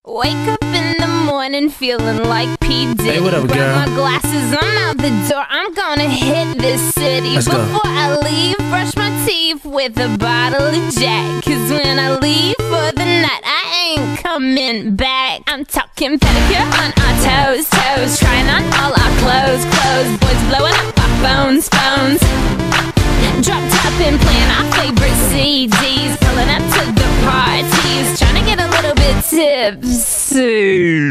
Wake up in the morning feeling like P. Diddy. Hey, what up, girl? Grab my glasses, I'm out the door. I'm gonna hit this city. Let's go. Before I leave, brush my teeth with a bottle of Jack. Cause when I leave for the night, I ain't coming back. I'm talking pedicure on our toes, toes. Trying on all our clothes, clothes. Boys blowing up our phones, phones. Drop top and playing our favorite CDs. Pulling up to the parties, trying to get a little bit tipsy.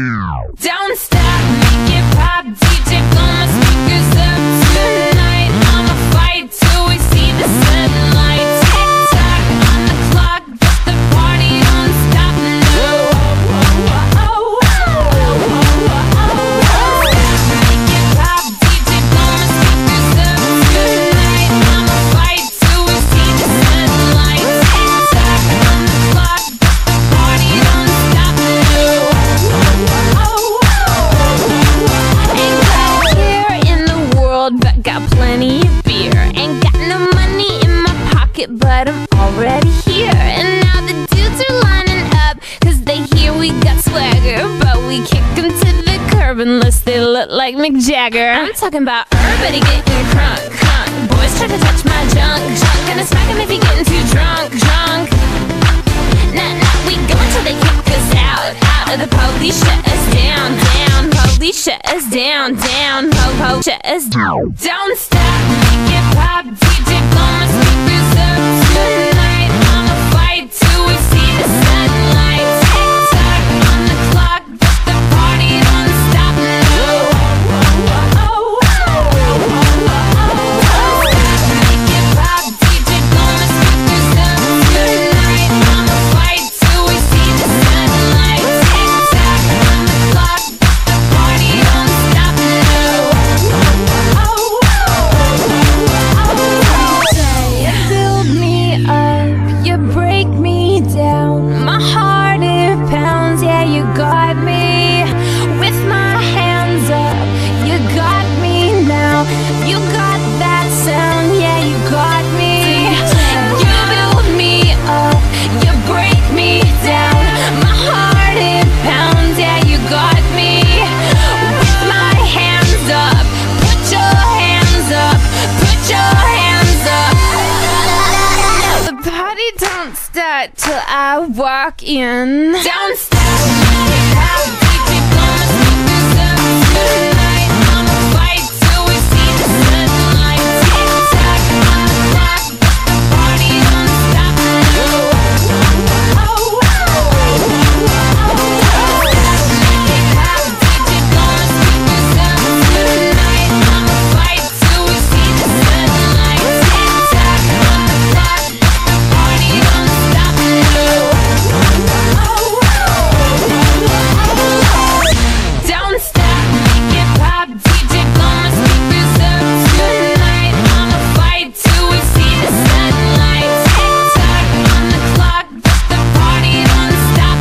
Don't stop, make it pop, DJ blow my speakers up tonight. I'ma fight till we see the sunlight. Tick tock on the clock, but the party don't stop. No. Make it pop, DJ blow my speakers up tonight. I'ma fight till we see the sunlight. Tick tock on the clock, but the party don't stop. No. Ain't got a care in the world, but got plenty of beer. Ain't got no money in my pocket, but I'm already here. And now the dudes are lining up, cause they hear we got swagger. But we kick them to the curb unless they look like Mick Jagger. I'm talking about everybody getting crunk, crunk. Boys try to touch my junk, junk. Gonna smack him if he getting too drunk, drunk. Nah, nah, we go until they kick us out, out. Of the police shut us down, down. Police shut us down, down. Po-po shut us down. Don't stop, make it pop, DJ blow my speakers up tonight. I'ma fight till we see the sunlight. Tick tock on the clock, but the party don't stop. No. Make it pop, DJ blow my speakers up tonight. I'ma fight till we see the sunlight. Tick tock on the clock, but the party don't stop. You build me up, you break me down. My heart it pounds, yeah, you got me. With my hands up, you got me now. You got that sound, yeah, you got me. You build me up, you break me down. My heart it pounds, yeah, you got me. With my hands up, put your hands up, put your hands up. The party don't start till I walk in. Don't stop. DJ blow my speakers up tonight. I'ma fight till we see the sunlight. Tick tock on the clock, but the party don't stop. Make it pop, DJ blow my speakers up tonight. I'ma fight till we see the sunlight. Tick tock on the clock, but the party don't stop. Don't stop, make it pop, DJ blow my speakers up tonight. I'ma fight till we see the sunlight. Tick tock on the clock, but the party don't stop.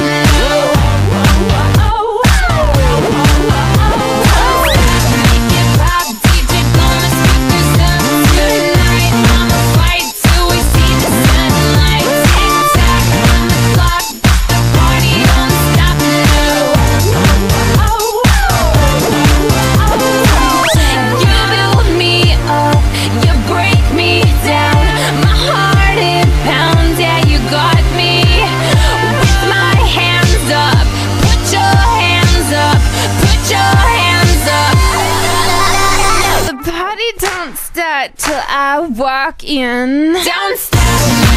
Make it pop, DJ blow my speakers up tonight. I'ma fight till we see the sunlight. Tick tock on the clock, but the party don't stop. You build me up, you break me down. My heart it pounds, yeah, you got me. With my hands up, put your hands up, put your hands up. The party don't start till I walk in. Don't stop.